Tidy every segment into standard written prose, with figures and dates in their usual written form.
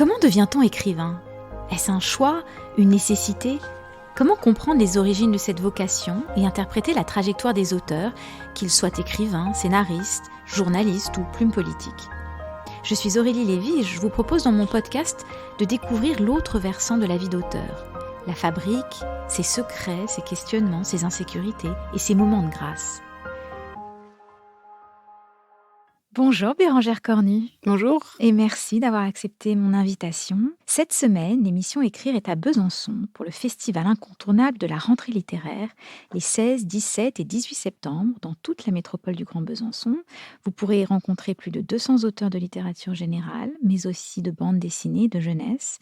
Comment devient-on écrivain ? Est-ce un choix, une nécessité ? Comment comprendre les origines de cette vocation et interpréter la trajectoire des auteurs, qu'ils soient écrivains, scénaristes, journalistes ou plumes politiques ? Je suis Aurélie Lévy et je vous propose dans mon podcast de découvrir l'autre versant de la vie d'auteur. La fabrique, ses secrets, ses questionnements, ses insécurités et ses moments de grâce. Bonjour Bérengère Cornu. Bonjour. Et merci d'avoir accepté mon invitation. Cette semaine, l'émission Écrire est à Besançon pour le festival incontournable de la rentrée littéraire, les 16, 17 et 18 septembre, dans toute la métropole du Grand Besançon. Vous pourrez y rencontrer plus de 200 auteurs de littérature générale, mais aussi de bandes dessinées, de jeunesse.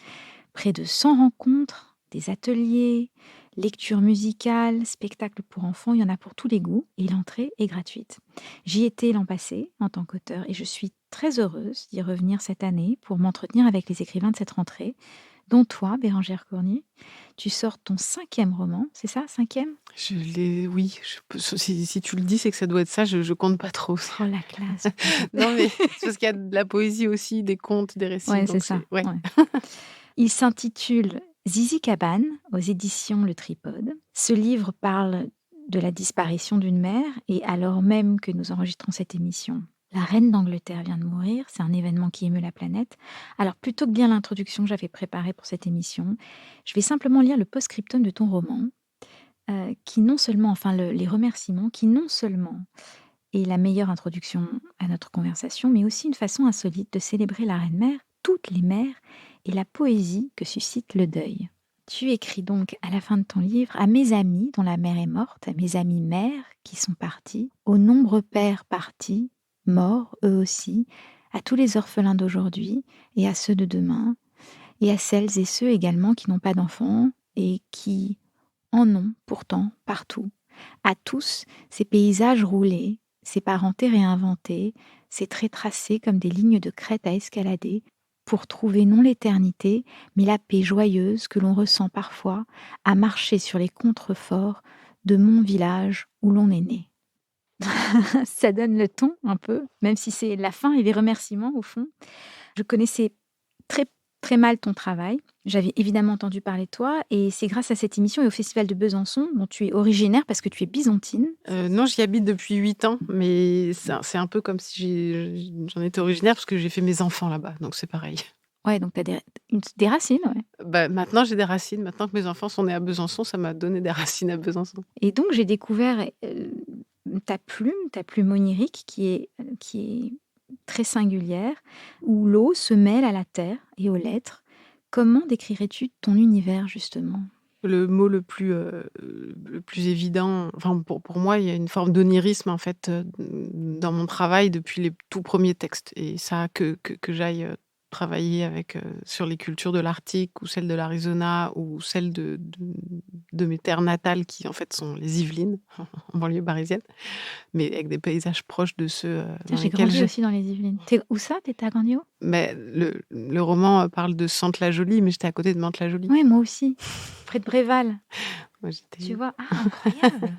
Près de 100 rencontres, des ateliers, lectures musicales, spectacles pour enfants, il y en a pour tous les goûts et l'entrée est gratuite. J'y étais l'an passé en tant qu'auteur et je suis très heureuse d'y revenir cette année pour m'entretenir avec les écrivains de cette rentrée, dont toi, Bérengère Cornu. Tu sors ton 5e roman, c'est ça, 5e ? Si tu le dis, c'est que ça doit être ça, je compte pas trop. Oh la classe. Non mais c'est parce qu'il y a de la poésie aussi, des contes, des récits. Ouais, donc c'est ça. Ouais. Il s'intitule Zizi Cabane aux éditions Le Tripode. Ce livre parle de la disparition d'une mère et alors même que nous enregistrons cette émission, la reine d'Angleterre vient de mourir. C'est un événement qui émeut la planète. Alors plutôt que de lire l'introduction que j'avais préparée pour cette émission, je vais simplement lire le post-scriptum de ton roman, qui non seulement, les remerciements, qui non seulement est la meilleure introduction à notre conversation, mais aussi une façon insolite de célébrer la reine-mère, toutes les mères, et la poésie que suscite le deuil. Tu écris donc à la fin de ton livre « À mes amis dont la mère est morte, à mes amis mères qui sont partis, aux nombreux pères partis, morts eux aussi, à tous les orphelins d'aujourd'hui et à ceux de demain, et à celles et ceux également qui n'ont pas d'enfants et qui en ont pourtant partout. À tous ces paysages roulés, ces parentés réinventés, ces traits tracés comme des lignes de crête à escalader, pour trouver non l'éternité, mais la paix joyeuse que l'on ressent parfois à marcher sur les contreforts de mon village où l'on est né. Ça donne le ton un peu, même si c'est la fin et les remerciements au fond. Je connaissais très très mal ton travail. J'avais évidemment entendu parler de toi et c'est grâce à cette émission et au Festival de Besançon dont tu es originaire parce que tu es byzantine. Non, j'y habite depuis 8 ans, mais c'est un peu comme si j'en étais originaire parce que j'ai fait mes enfants là-bas, donc c'est pareil. Ouais, donc tu as des racines, ouais. Maintenant, j'ai des racines. Maintenant que mes enfants sont nés à Besançon, ça m'a donné des racines à Besançon. Et donc, j'ai découvert ta plume onirique qui est très singulière, où l'eau se mêle à la terre et aux lettres. Comment décrirais-tu ton univers, justement ? Le mot le plus évident, pour moi, il y a une forme d'onirisme en fait dans mon travail depuis les tout premiers textes. Et ça, que j'aille travailler sur les cultures de l'Arctique ou celles de l'Arizona ou celles de mes terres natales qui en fait sont les Yvelines, en banlieue parisienne, mais avec des paysages proches de ceux dans J'ai lesquels grandi aussi dans les Yvelines. Où ça ? T'as grandi où ? Mais le roman parle de Sante-la-Jolie, mais j'étais à côté de Mantes-la-Jolie. Oui, moi aussi, près de Bréval. Moi, Tu vois, incroyable.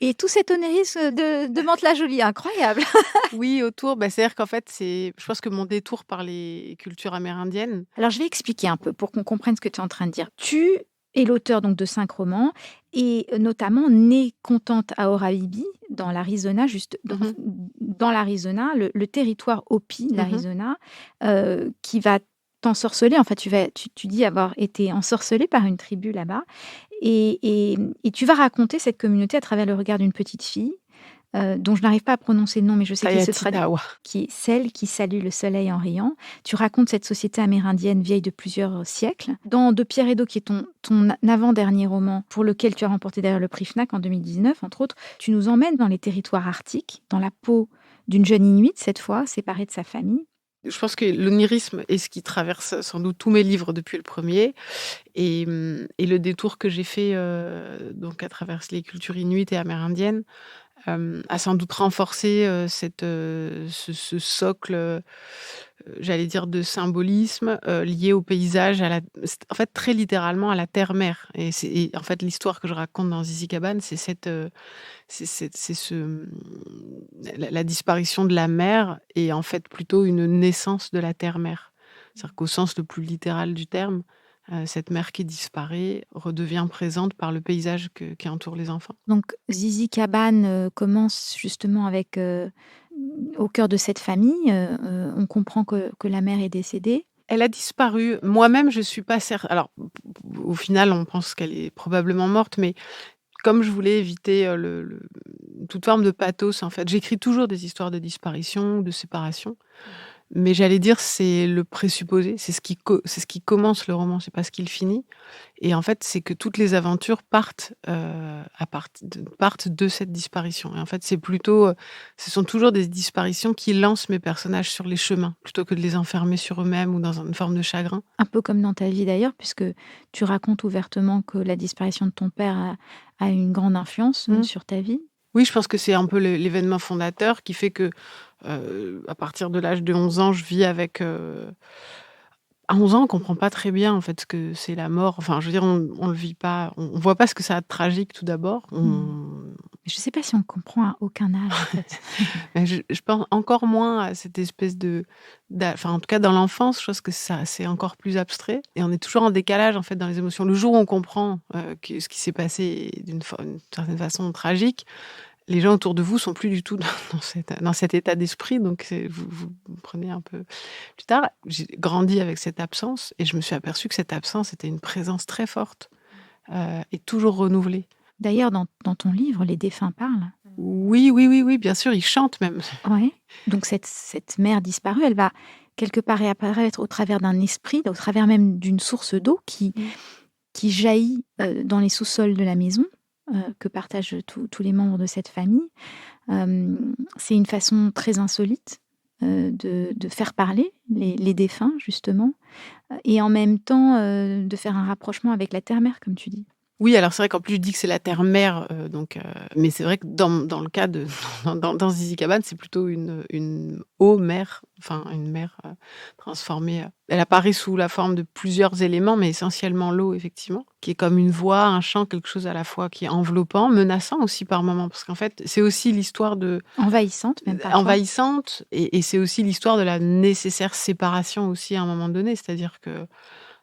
Et tout cet onirisme de Mantes-la-Jolie, incroyable. Oui, autour, c'est-à-dire qu'en fait, je pense que mon détour par les cultures amérindiennes. Alors, je vais expliquer un peu pour qu'on comprenne ce que tu es en train de dire. Tu es l'auteur donc de 5 romans et notamment Née contente à Orabibi, dans l'Arizona, dans l'Arizona, le territoire Hopi de l'Arizona, qui va t'ensorceler. En fait, tu dis avoir été ensorcelé par une tribu là-bas. Et tu vas raconter cette communauté à travers le regard d'une petite fille, dont je n'arrive pas à prononcer le nom, mais je sais qu'il se traduit, qui est celle qui salue le soleil en riant. Tu racontes cette société amérindienne vieille de plusieurs siècles. Dans De pierre et d'eau, qui est ton avant-dernier roman, pour lequel tu as remporté d'ailleurs le prix Fnac en 2019, entre autres, tu nous emmènes dans les territoires arctiques, dans la peau d'une jeune Inuit, cette fois, séparée de sa famille. Je pense que l'onirisme est ce qui traverse sans doute tous mes livres depuis le premier. Et le détour que j'ai fait donc à travers les cultures inuites et amérindiennes a sans doute renforcé ce socle, j'allais dire, de symbolisme lié au paysage, en fait, très littéralement à la terre-mère. Et en fait, l'histoire que je raconte dans Zizi Cabane, c'est la disparition de la mère et en fait plutôt une naissance de la terre-mère. C'est-à-dire qu'au sens le plus littéral du terme, cette mère qui disparaît redevient présente par le paysage qui entoure les enfants. Donc Zizi Cabane, commence justement avec, au cœur de cette famille, on comprend que la mère est décédée. Elle a disparu. Moi-même, je suis pas cer alors, au final, on pense qu'elle est probablement morte, mais comme je voulais éviter, le toute forme de pathos, en fait, j'écris toujours des histoires de disparition, de séparation. Mais j'allais dire, c'est le présupposé, c'est ce qui commence le roman, c'est pas ce qui le finit et en fait, c'est que toutes les aventures partent de cette disparition et en fait, c'est plutôt, ce sont toujours des disparitions qui lancent mes personnages sur les chemins, plutôt que de les enfermer sur eux-mêmes ou dans une forme de chagrin. Un peu comme dans ta vie d'ailleurs, puisque tu racontes ouvertement que la disparition de ton père a une grande influence, Mmh. sur ta vie. Oui, je pense que c'est un peu l'événement fondateur qui fait que, à partir de l'âge de 11 ans, je vis avec, à 11 ans, on comprend pas très bien, en fait, ce que c'est la mort. Enfin, je veux dire, on le vit pas, on voit pas ce que ça a de tragique tout d'abord. Mmh. Je ne sais pas si on comprend à aucun âge, en fait. Mais je pense encore moins à cette espèce enfin, en tout cas, dans l'enfance, je pense que ça c'est encore plus abstrait et on est toujours en décalage, en fait, dans les émotions. Le jour où on comprend, que ce qui s'est passé est d'une certaine façon tragique, les gens autour de vous sont plus du tout dans cet état d'esprit, donc vous prenez un peu plus tard. J'ai grandi avec cette absence et je me suis aperçue que cette absence était une présence très forte, et toujours renouvelée. D'ailleurs, dans ton livre, les défunts parlent. Oui, oui, oui, oui, bien sûr, ils chantent même. Ouais. Donc cette mère disparue, elle va quelque part réapparaître au travers d'un esprit, au travers même d'une source d'eau qui jaillit, dans les sous-sols de la maison, que partagent tous les membres de cette famille. C'est une façon très insolite, de faire parler les défunts justement, et en même temps, de faire un rapprochement avec la terre-mère comme tu dis. Oui, alors c'est vrai qu'en plus je dis que c'est la terre-mère, mais c'est vrai que dans le cas de dans Zizi Cabane, c'est plutôt une eau-mère, enfin une mère, transformée, elle apparaît sous la forme de plusieurs éléments, mais essentiellement l'eau effectivement, qui est comme une voix, un chant, quelque chose à la fois qui est enveloppant, menaçant aussi par moments. Parce qu'en fait, c'est aussi l'histoire de Envahissante même parfois. envahissante et c'est aussi l'histoire de la nécessaire séparation aussi à un moment donné. C'est-à-dire que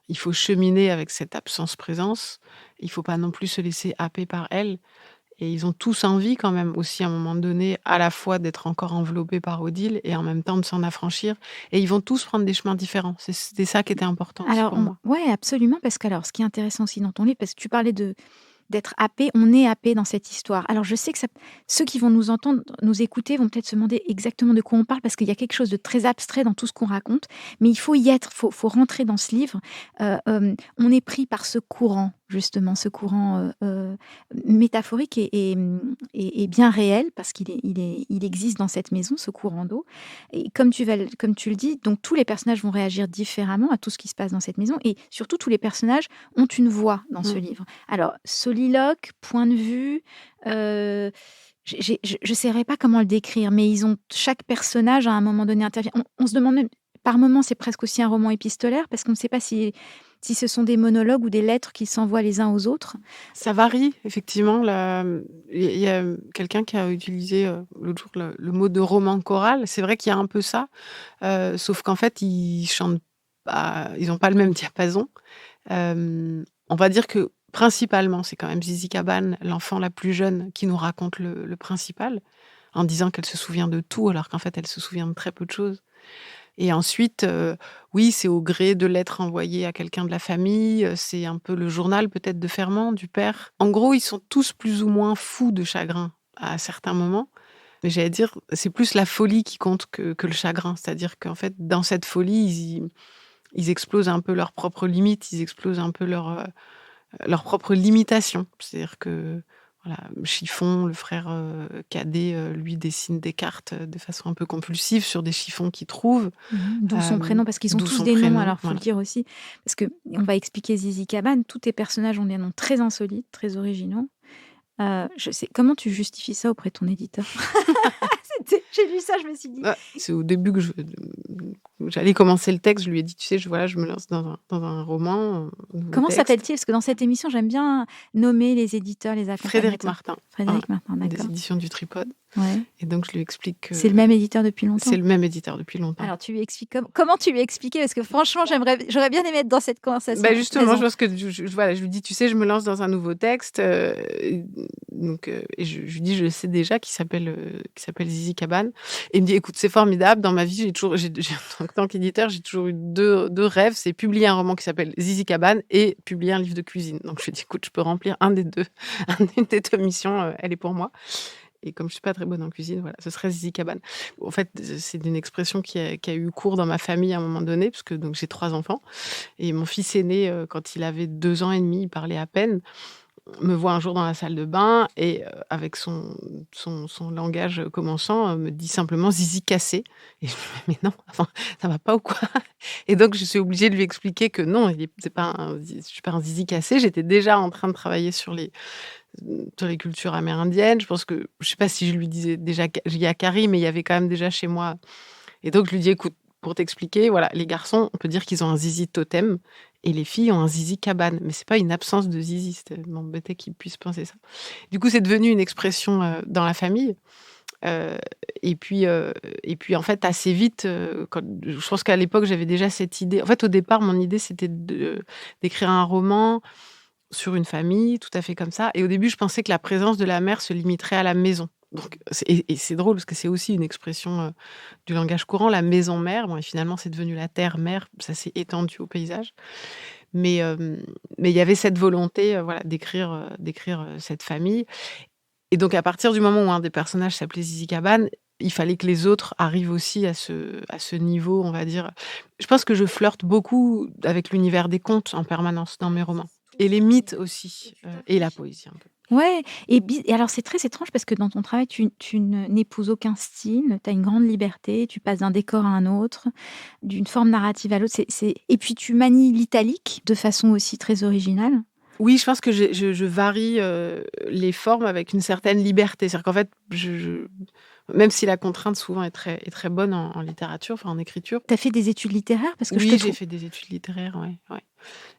il faut cheminer avec cette absence-présence. Il faut pas non plus se laisser happer par elle et ils ont tous envie quand même aussi à un moment donné, à la fois d'être encore enveloppés par Odile et en même temps de s'en affranchir et ils vont tous prendre des chemins différents. C'était ça qui était important aussi Alors pour moi. ouais, absolument, parce que alors ce qui est intéressant aussi dans ton livre, parce que tu parlais d'être happé, on est happé dans cette histoire. Alors je sais que ceux qui vont nous entendre, nous écouter, vont peut-être se demander exactement de quoi on parle, parce qu'il y a quelque chose de très abstrait dans tout ce qu'on raconte, mais il faut y être, faut rentrer dans ce livre. On est pris par ce courant, justement, ce courant métaphorique et bien réel, parce il existe dans cette maison, ce courant d'eau. Et comme tu le dis, donc tous les personnages vont réagir différemment à tout ce qui se passe dans cette maison, et surtout tous les personnages ont une voix dans ce Mmh. livre. Alors, soliloque, point de vue, je ne saurais pas comment le décrire, mais chaque personnage à un moment donné intervient. On se demande même, par moments, c'est presque aussi un roman épistolaire, parce qu'on ne sait pas si ce sont des monologues ou des lettres qu'ils s'envoient les uns aux autres. Ça varie effectivement, il y a quelqu'un qui a utilisé, l'autre jour le mot de roman choral. C'est vrai qu'il y a un peu ça, sauf qu'en fait ils chantent pas, ils ont pas le même diapason. On va dire que principalement, c'est quand même Zizi Cabane, l'enfant la plus jeune, qui nous raconte le principal, en disant qu'elle se souvient de tout, alors qu'en fait, elle se souvient de très peu de choses. Et ensuite, oui, c'est au gré de lettres envoyées à quelqu'un de la famille, c'est un peu le journal peut-être de Fermand, du père. En gros, ils sont tous plus ou moins fous de chagrin à certains moments, mais j'allais dire, c'est plus la folie qui compte que le chagrin. C'est-à-dire qu'en fait, dans cette folie, ils explosent un peu leurs propres limites, ils explosent un peu leurs propres limitations. C'est-à-dire que, voilà, Chiffon, le frère, cadet, lui dessine des cartes, de façon un peu compulsive sur des chiffons qu'il trouve, D'où son prénom, parce qu'ils ont d'où tous son des noms, prénom, alors faut le voilà. dire aussi, parce que on va expliquer Zizi Cabane, tous tes personnages ont des noms très insolites, très originaux. Je sais comment tu justifies ça auprès de ton éditeur? J'ai lu ça, je me suis dit: Ouais, c'est au début que j'allais commencer le texte, je lui ai dit: «Tu sais, voilà, je me lance dans un roman, un nouveau «Comment texte». s'appelle-t-il?» Parce que dans cette émission, j'aime bien nommer les éditeurs, les Frédéric accompagnateurs. Martin, voilà, Frédéric Martin, des d'accord. éditions du Tripode. Ouais. Et donc je lui explique C'est que le même éditeur depuis c'est longtemps? le même éditeur depuis longtemps. Alors tu lui expliques comment tu lui expliquais? Parce que franchement, j'aurais bien aimé être dans cette conversation Justement, je présente. pense que voilà, je lui dis: «Tu sais, je me lance dans un nouveau texte», et je lui dis: «Je sais déjà», qui s'appelle Zizi Cabane, et il me dit: «Écoute, c'est formidable, dans ma vie, j'ai en tant qu'éditeur, j'ai toujours eu deux rêves, c'est publier un roman qui s'appelle Zizi Cabane et publier un livre de cuisine». Donc je lui dis: «Écoute, je peux remplir un des 2, une des 2 missions, elle est pour moi». Et comme je suis pas très bonne en cuisine, voilà, ce serait Zizi Cabane. En fait, c'est une expression qui a eu cours dans ma famille à un moment donné, parce que donc j'ai 3 enfants, et mon fils aîné, quand il avait 2 ans et demi, il parlait à peine, me voit un jour dans la salle de bain et avec son langage commençant, me dit simplement: «Zizi cassé», et je me dis: «Mais non, enfin, ça va pas ou quoi?» Et donc je suis obligée de lui expliquer que non, il est c'est pas un zi je suis pas un zizi cassé. J'étais déjà en train de travailler sur les cultures amérindiennes. Je pense que je sais pas si je lui disais déjà Yakari, mais il y avait quand même déjà chez moi, et donc je lui dis: «Écoute, pour t'expliquer, voilà, les garçons, on peut dire qu'ils ont un zizi totem et les filles ont un zizi cabane, mais c'est pas une absence de zizi». C'était m'embêtait qu'ils puissent penser ça. Du coup, c'est devenu une expression, dans la famille, heu et puis, heu et puis, en fait, assez vite, quand je pense qu'à l'époque, j'avais déjà cette idée. En fait, au départ, mon idée, c'était d'écrire un roman sur une famille, tout à fait comme ça, et au début, je pensais que la présence de la mère se limiterait à la maison. Donc c'est drôle parce que c'est aussi une expression, du langage courant, la maison mère. Bon, et finalement, c'est devenu la terre mère, ça s'est étendu au paysage. Mais, mais il y avait cette volonté, voilà, d'écrire cette famille, et donc à partir du moment où un des personnages s'appelait Zizi Cabane, il fallait que les autres arrivent aussi à ce niveau, on va dire. Je pense que je flirte beaucoup avec l'univers des contes en permanence dans mes romans, et les mythes aussi, et la poésie un peu. Ouais, et alors c'est très étrange parce que dans ton travail, tu n'épouses aucun style, tu as une grande liberté, tu passes d'un décor à un autre, d'une forme narrative à l'autre, et puis tu manies l'italique de façon aussi très originale. Oui, je pense que je varie, les formes avec une certaine liberté. C'est-à-dire qu'en fait, je même si la contrainte souvent est très bonne en littérature, enfin en écriture. Tu as fait des études littéraires? Parce que je te Oui, j'ai trouve fait des études littéraires, ouais, ouais.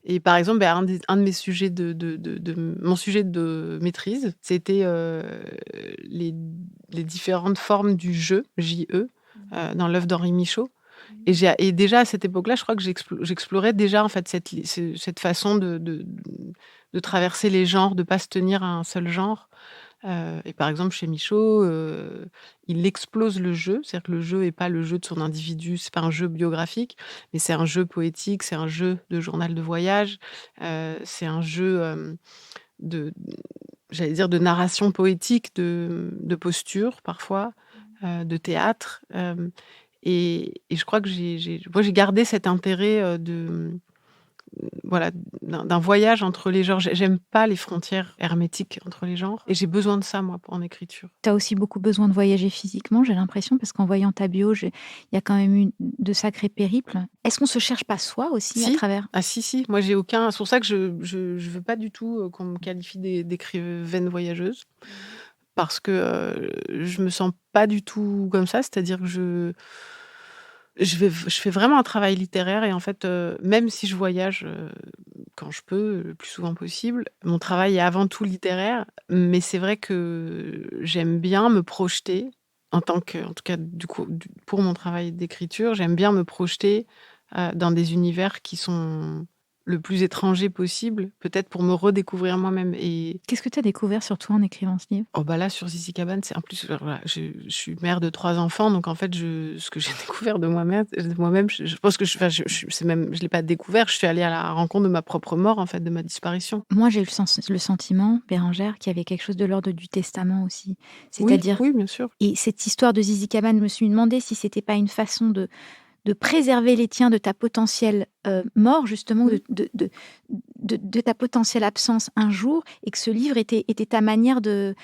Et par exemple, un de mes sujets mon sujet de maîtrise, c'était, les les différentes formes du jeu, J-E, dans l'œuvre d'Henri Michaud. Et déjà à cette époque-là, je crois que j'explorais déjà en fait cette façon de traverser les genres, de pas se tenir à un seul genre. Et par exemple chez Michaud, il explose le jeu, c'est-à-dire que le jeu est pas le jeu de son individu, c'est pas un jeu biographique, mais c'est un jeu poétique, c'est un jeu de journal de voyage, c'est un jeu, de j'allais dire de narration poétique, de posture parfois, de théâtre, et je crois que j'ai gardé cet intérêt, voilà, d'un voyage entre les genres. J'aime pas les frontières hermétiques entre les genres, et j'ai besoin de ça, moi, en écriture. Tu as aussi beaucoup besoin de voyager physiquement, j'ai l'impression, parce qu'en voyant ta bio, il y a quand même eu de sacrés périples. Est-ce qu'on se cherche pas soi aussi à Si, travers? ah si, si, moi j'ai aucun c'est pour ça que je veux pas du tout, qu'on me qualifie d'écrivaine voyageuse, parce que, je me sens pas du tout comme ça. C'est-à-dire que je fais vraiment un travail littéraire, et en fait, même si je voyage, quand je peux, le plus souvent possible, mon travail est avant tout littéraire. Mais c'est vrai que j'aime bien me projeter en tout cas, du coup, pour mon travail d'écriture, j'aime bien me projeter, dans des univers qui sont le plus étrangers possible, peut-être pour me redécouvrir moi-même. Et Qu'est-ce que tu as découvert sur toi en écrivant ce livre? oh bah là, sur Zizi Cabane, c'est en plus, voilà, je suis mère de 3 enfants, donc en fait, ce que j'ai découvert de moi-même, je pense que enfin, je c'est même je l'ai pas découvert, je suis allée à la rencontre de ma propre mort, en fait, de ma disparition. Moi, j'ai eu le sentiment, Bérangère, qu'il y avait quelque chose de l'ordre du testament aussi. Oui, C'est-à-dire, oui, bien sûr. et cette histoire de Zizi Cabane, je me suis demandé si c'était pas une façon de préserver les tiens de ta potentielle, mort justement, ou Mmh. de ta potentielle absence un jour, et que ce livre était ta manière de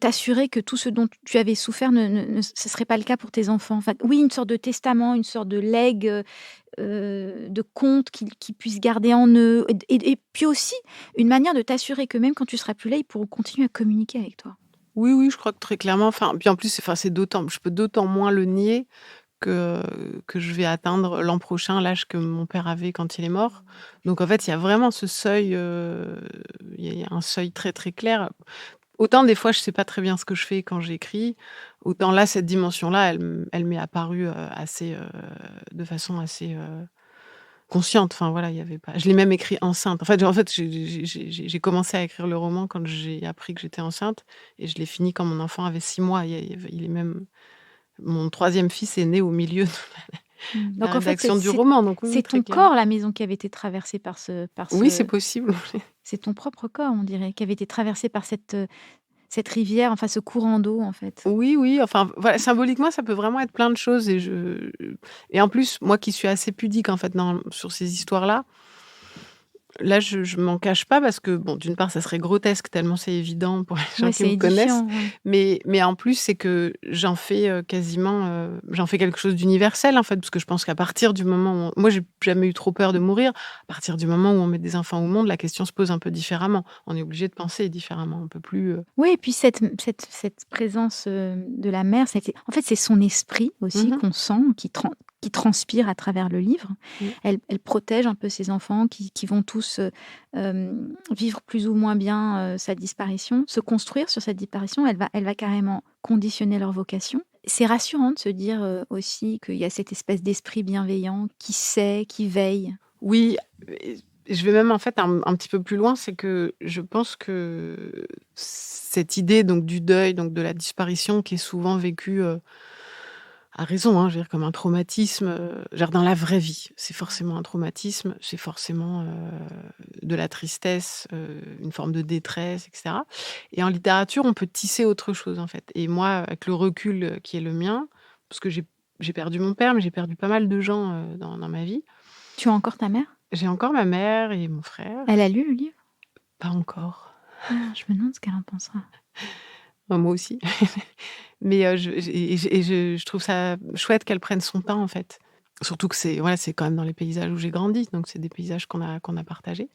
t'assurer que tout ce dont tu avais souffert ne ce serait pas le cas pour tes enfants. Enfin, oui, une sorte de testament, une sorte de legs, de contes qu'ils puissent garder en eux, et puis aussi une manière de t'assurer que même quand tu seras plus là, ils pourront continuer à communiquer avec toi. Oui, oui, je crois que très clairement, enfin, puis en plus, enfin, je peux d'autant moins le nier que je vais atteindre l'an prochain l'âge que mon père avait quand il est mort. Donc en fait, il y a vraiment ce seuil, il y a un seuil très, très clair. autant des fois je sais pas très bien ce que je fais quand j'écris, autant là, cette dimension-là, elle m'est apparue, assez, de façon assez, consciente. Enfin voilà, il y avait pas je l'ai même écrit enceinte. En fait, j'ai commencé à écrire le roman quand j'ai appris que j'étais enceinte et je l'ai fini quand mon enfant avait 6 mois. Il est même mon troisième fils est né au milieu de la Donc en fait, rédaction du roman, donc oui, oui, c'est très ton clairement. corps, la maison qui avait été traversée par Oui, c'est ce possible. c'est ton propre corps, on dirait, qui avait été traversé par cette rivière, enfin ce courant d'eau, en fait. Oui, oui, enfin, voilà, symboliquement, ça peut vraiment être plein de choses et en plus, moi qui suis assez pudique, en fait, sur ces histoires-là, là, je m'en cache pas parce que, bon, d'une part, ça serait grotesque tellement c'est évident pour les gens Ouais, qui c'est me connaissent, édifiant, ouais. mais en plus, c'est que j'en fais, quasiment, j'en fais quelque chose d'universel, en fait, parce que je pense qu'à partir du moment où moi, j'ai jamais eu trop peur de mourir. À partir du moment où on met des enfants au monde, la question se pose un peu différemment. On est obligé de penser différemment. On peut plus, Oui et puis cette présence, de la mère, en fait, c'est son esprit aussi mmh qu'on sent, qui transpire à travers le livre. mh. Elle protège un peu ses enfants qui vont tous, vivre plus ou moins bien, sa disparition, se construire sur cette disparition. Elle va carrément conditionner leur vocation. C'est rassurant de se dire, aussi qu'il y a cette espèce d'esprit bienveillant qui sait, qui veille. Oui, et je vais même en fait un petit peu plus loin, c'est que je pense que cette idée donc du deuil, donc de la disparition qui est souvent vécue, à raison, hein, je veux dire comme un traumatisme, genre dans la vraie vie, c'est forcément un traumatisme, c'est forcément, de la tristesse, une forme de détresse et cetera et en littérature, on peut tisser autre chose en fait et moi, avec le recul, qui est le mien, parce que j'ai perdu mon père, mais j'ai perdu pas mal de gens, dans ma vie. Tu as encore ta mère? J'ai encore ma mère et mon frère. Elle a lu le livre? Pas encore. Ah, je me demande ce qu'elle en pensera. Bah, moi aussi. Mais, je trouve ça chouette qu'elle prenne son temps, en fait. Surtout que c'est quand même dans les paysages où j'ai grandi, donc c'est des paysages qu'on a partagés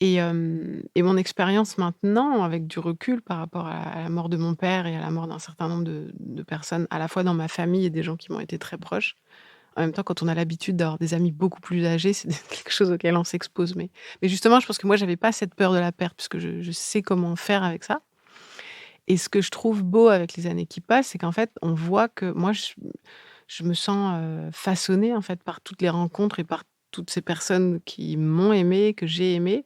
et mon expérience maintenant, avec du recul par rapport à la mort de mon père et à la mort d'un certain nombre de personnes, à la fois dans ma famille et des gens qui m'ont été très proches. En même temps, quand on a l'habitude d'avoir des amis beaucoup plus âgés, c'est quelque chose auquel on s'expose. Mais justement, je pense que moi, j'avais pas cette peur de la perte puisque je sais comment faire avec ça. Et ce que je trouve beau avec les années qui passent, c'est qu'en fait, on voit que moi, je me sens, façonnée, en fait, par toutes les rencontres et par toutes ces personnes qui m'ont aimée, que j'ai aimées,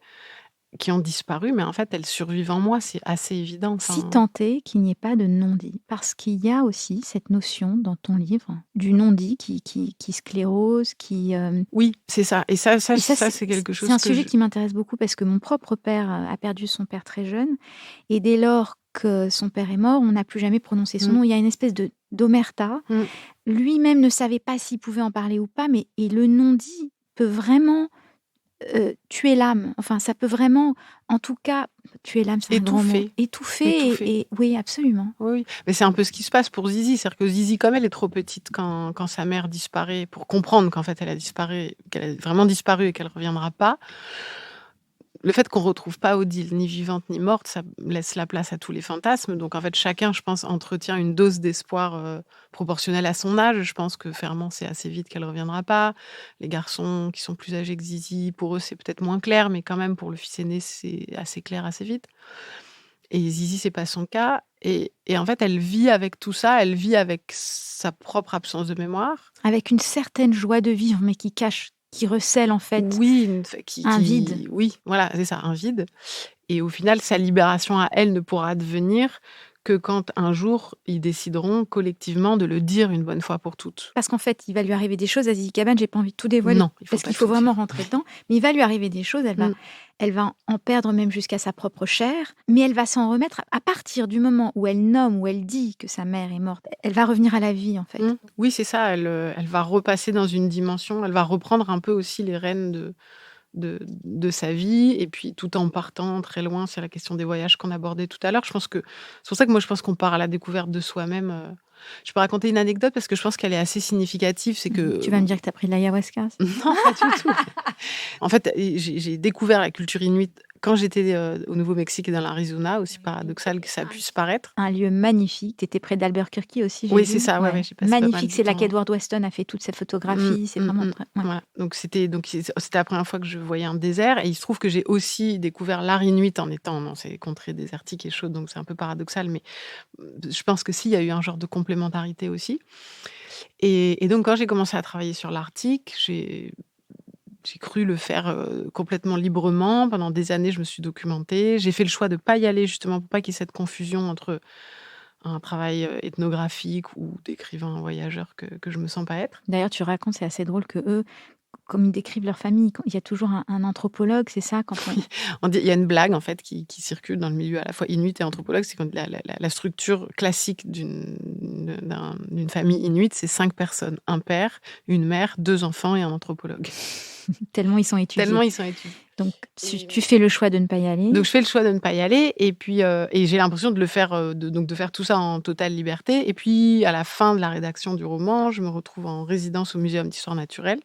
qui ont disparu, mais en fait, elles survivent en moi, c'est assez évident, Si enfin tant est qu'il n'y ait pas de non-dit, parce qu'il y a aussi cette notion dans ton livre du non-dit qui sclérose, oui, c'est ça et ça ça et ça ça, c'est c'est quelque c'est chose un que sujet je qui m'intéresse beaucoup parce que mon propre père, a perdu son père très jeune et dès lors que son père est mort, on n'a plus jamais prononcé son mmh, nom. Il y a une espèce de d'omerta. mmh, Lui-même ne savait pas s'il pouvait en parler ou pas, mais le non-dit peut vraiment tuer l'âme. Enfin, ça peut vraiment, en tout cas, tuer l'âme, c'est un grand mot. étouffée, Étouffer étouffée. et oui, absolument. Oui, oui, mais c'est un peu ce qui se passe pour Zizi. C'est-à-dire que Zizi, comme elle est trop petite quand sa mère disparaît, pour comprendre qu'en fait elle a disparu, qu'elle a vraiment disparu et qu'elle reviendra pas, le fait qu'on retrouve pas Odile, ni vivante ni morte, ça laisse la place à tous les fantasmes. Donc en fait, chacun, je pense, entretient une dose d'espoir, proportionnelle à son âge. Je pense que Fernand sait assez vite qu'elle reviendra pas. Les garçons qui sont plus âgés que Zizi, pour eux, c'est peut-être moins clair, mais quand même pour le fils aîné, c'est assez clair assez vite. Et Zizi, c'est pas son cas et en fait, elle vit avec tout ça, elle vit avec sa propre absence de mémoire. Avec une certaine joie de vivre, mais qui cache, qui recèle en fait Oui, une f qui un vide. qui oui, voilà, c'est ça, un vide et au final, sa libération à elle ne pourra advenir que quand un jour, ils décideront collectivement de le dire une bonne fois pour toutes. Parce qu'en fait, il va lui arriver des choses à Zizi Cabane, j'ai pas envie de tout dévoiler, Non, il faut parce pas qu'il faut tout vraiment dire. rentrer dedans, mais il va lui arriver des choses, Mmh, elle va en perdre même jusqu'à sa propre chair, mais elle va s'en remettre à partir du moment où elle nomme, où elle dit que sa mère est morte, elle va revenir à la vie, en mmh. fait. Oui, c'est ça, elle va repasser dans une dimension, elle va reprendre un peu aussi les rênes de sa vie et puis tout en partant très loin sur la question des voyages qu'on abordait tout à l'heure. Je pense que c'est pour ça que moi je pense qu'on part à la découverte de soi-même, Je peux raconter une anecdote parce que je pense qu'elle est assez significative, c'est Tu que vas me dire que tu as pris de l'ayahuasca? non, pas du tout. En fait, j'ai découvert la culture inuite quand j'étais, au Nouveau-Mexique et dans l'Arizona, aussi paradoxal que ça puisse paraître. Un lieu magnifique. Tu étais près d'Albuquerque aussi, j'ai Oui, c'est vu. ça, ouais, ouais, Ouais, j'ai passé pas mal magnifique. de C'est là temps. qu'Edward Weston a fait toute cette Mmh, photographie. C'est mmh vraiment mh. très ouais. Voilà, c'était la première fois que je voyais un désert et il se trouve que j'ai aussi découvert l'art inuit en étant dans ces contrées désertiques et chaudes, donc c'est un peu paradoxal, mais je pense que si, il y a eu un genre de complémentarité aussi et donc quand j'ai commencé à travailler sur l'Arctique, j'ai cru le faire, complètement librement. Pendant des années, je me suis documentée. J'ai fait le choix de pas y aller justement pour pas qu'il y ait cette confusion entre un travail, ethnographique ou d'écrivain voyageur que je me sens pas être. D'ailleurs, tu racontes, c'est assez drôle qu'eux, comme ils décrivent leur famille, quand il y a toujours un anthropologue, c'est ça? Quand on On dit il y a une blague en fait qui circule dans le milieu à la fois inuit et anthropologue, c'est quand la structure classique d'une famille inuit, c'est 5 personnes: un père, une mère, 2 enfants et un anthropologue. tellement ils sont Tellement étudiés. ils sont étudiés Donc et tu fais le choix de ne pas y aller. donc je fais le choix de ne pas y aller et puis, et j'ai l'impression de le faire, de faire tout ça en totale liberté et puis à la fin de la rédaction du roman, je me retrouve en résidence au Muséum d'histoire naturelle.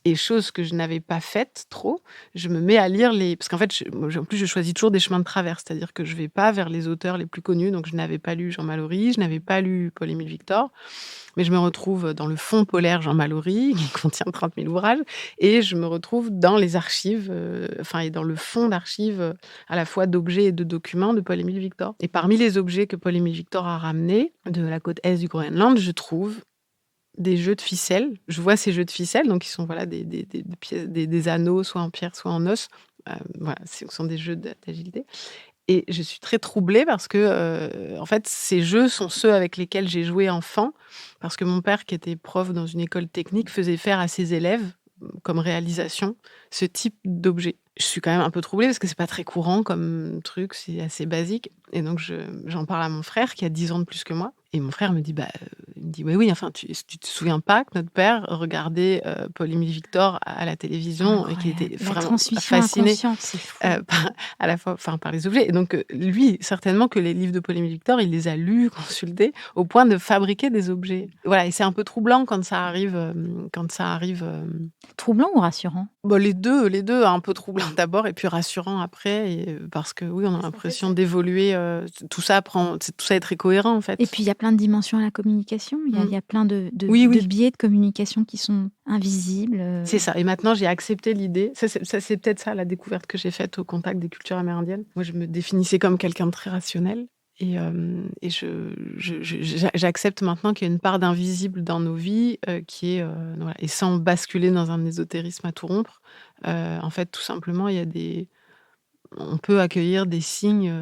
Et chose que je n'avais pas faite trop, je me mets à lire les parce qu'en fait, en plus, je choisis toujours des chemins de travers, c'est-à-dire que je vais pas vers les auteurs les plus connus, donc je n'avais pas lu Jean Mallory, je n'avais pas lu Paul-Émile Victor, mais je me retrouve dans le fonds polaire Jean Mallory, qui contient 30 000 ouvrages et je me retrouve dans les archives, enfin et dans le fonds d'archives, à la fois d'objets et de documents de Paul-Émile Victor et parmi les objets que Paul-Émile Victor a ramenés de la côte est du Groenland, je trouve des jeux de ficelle. Je vois ces jeux de ficelle, donc ils sont voilà des pièces des anneaux, soit en pierre, soit en os. Voilà, ce sont des jeux d'agilité et je suis très troublée parce que, en fait, ces jeux sont ceux avec lesquels j'ai joué enfant. Parce que mon père, qui était prof dans une école technique, faisait faire à ses élèves, comme réalisation, ce type d'objet. Je suis quand même un peu troublée parce que c'est pas très courant comme truc, c'est assez basique et donc j'en parle à mon frère qui a 10 ans de plus que moi et mon frère me dit: «Bah, il me dit: «Oui, oui, enfin, tu te souviens pas que notre père regardait, Paul-Émile Victor à la télévision et qu'il Incroyable. était La vraiment transmission fasciné, inconsciente, c'est fou. par à la fois enfin, par les objets» et donc lui, certainement que les livres de Paul-Émile Victor, il les a lus, consultés, au point de fabriquer des objets. Voilà et c'est un peu troublant quand ça arrive, Troublant ou rassurant? bah, les 2 un peu troublant d'abord et puis rassurant après et parce que oui, on a Parce qu'en fait, l'impression d'évoluer, tout ça est très cohérent en et fait. puis il y a plein de dimensions à la communication. Il Mmh. y a plein Oui, de oui, biais de communication qui sont invisibles, c'est ça et maintenant j'ai accepté l'idée c'est peut-être ça la découverte que j'ai faite au contact des cultures amérindiennes. Moi, je me définissais comme quelqu'un de très rationnel et j'accepte maintenant qu'il y a une part d'invisible dans nos vies, qui est, voilà et sans basculer dans un ésotérisme à tout rompre, en fait, tout simplement, il y a des on peut accueillir des signes,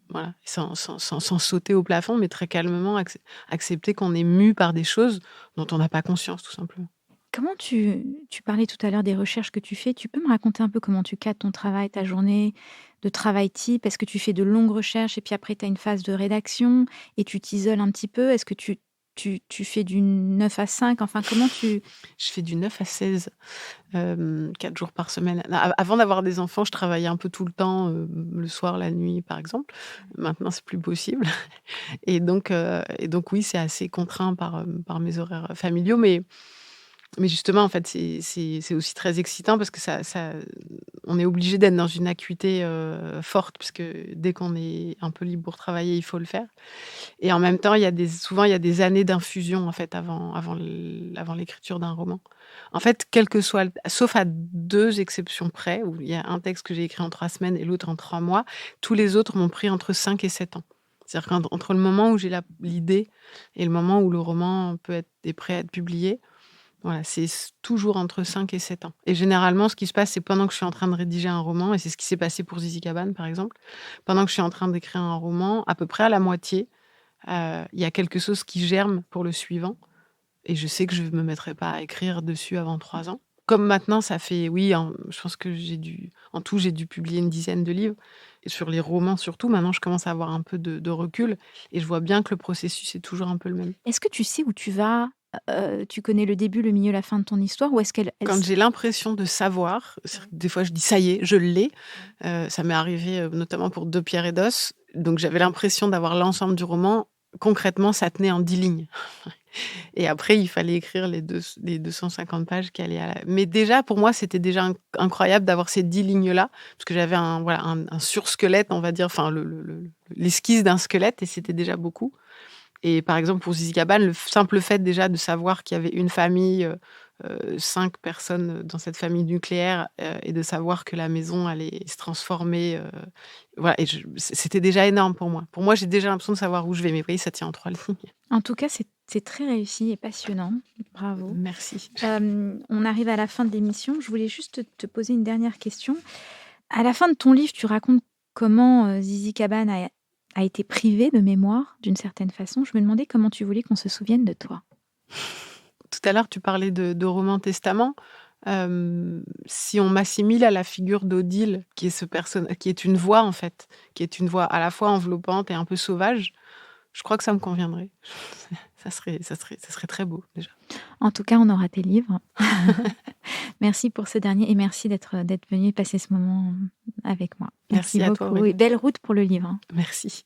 voilà, sans sauter au plafond, mais très calmement accepter qu'on est mû par des choses dont on n'a pas conscience, tout simplement. comment tu parlais tout à l'heure des recherches que tu fais. Tu peux me raconter un peu comment tu cadres ton travail, ta journée de travail type? Est-ce que tu fais de longues recherches et puis après tu as une phase de rédaction et tu t'isoles un petit peu? Est-ce que tu fais du 9 à 5? Enfin, comment tu Je fais du 9 à 16, 4 jours par semaine. Avant d'avoir des enfants, je travaillais un peu tout le temps, le soir, la nuit, par exemple. Maintenant, c'est plus possible et donc oui, c'est assez contraint par mes horaires familiaux, mais justement, en fait, c'est aussi très excitant parce que ça on est obligé d'être dans une acuité, forte puisque dès qu'on est un peu libre pour travailler, il faut le faire et en même temps, souvent, il y a des années d'infusion, en fait, avant l'écriture d'un roman. En fait, quel que soit le sauf à 2 exceptions près, où il y a un texte que j'ai écrit en 3 semaines et l'autre en 3 mois, tous les autres m'ont pris entre 5 et 7 ans. C'est-à-dire qu'entre le moment où j'ai l'idée et le moment où le roman est prêt à être publié, voilà, c'est toujours entre 5 et 7 ans et généralement, ce qui se passe, c'est pendant que je suis en train de rédiger un roman et c'est ce qui s'est passé pour Zizi Cabane, par exemple. Pendant que je suis en train d'écrire un roman, à peu près à la moitié, il y a quelque chose qui germe pour le suivant et je sais que je ne me mettrai pas à écrire dessus avant 3 ans. Comme maintenant, ça fait oui, je pense que en tout, j'ai dû publier une dizaine de livres et sur les romans surtout. Maintenant, je commence à avoir un peu de recul et je vois bien que le processus est toujours un peu le même. est-ce que tu sais où tu vas? Tu connais le début, le milieu, la fin de ton histoire? Ou est-ce qu'elle Quand j'ai l'impression de savoir, c'est-à-dire que des fois je dis: «Ça y est, je l'ai», ça m'est arrivé, notamment pour Deux pierres et d'os, donc j'avais l'impression d'avoir l'ensemble du roman. Concrètement, ça tenait en 10 lignes. Et après, il fallait écrire les 250 pages qui allaient mais déjà, pour moi, c'était déjà incroyable d'avoir ces 10 lignes-là, parce que j'avais un sursquelette, on va dire, enfin l'esquisse d'un squelette et c'était déjà beaucoup. Et par exemple, pour Zizi Cabane, le simple fait déjà de savoir qu'il y avait une famille, 5 personnes dans cette famille nucléaire, et de savoir que la maison allait se transformer, voilà et c'était déjà énorme pour moi. Pour moi, j'ai déjà l'impression de savoir où je vais, mais vous voyez, ça tient en 3 lignes. En tout cas, c'est très réussi et passionnant. Bravo. Merci. On arrive à la fin de l'émission. Je voulais juste te poser une dernière question. À la fin de ton livre, tu racontes comment, Zizi Cabane a été privée de mémoire d'une certaine façon. Je me demandais comment tu voulais qu'on se souvienne de toi? Tout à l'heure, tu parlais de roman testament. Si on m'assimile à la figure d'Odile, qui est qui est une voix, en fait, qui est une voix à la fois enveloppante et un peu sauvage, je crois que ça me conviendrait. Ça serait très beau, déjà. En tout cas, on aura tes livres. Merci pour ce dernier et merci d'être venu passer ce moment avec moi. Merci Merci à toi, beaucoup et Aurélie. belle route pour le livre, hein. Merci.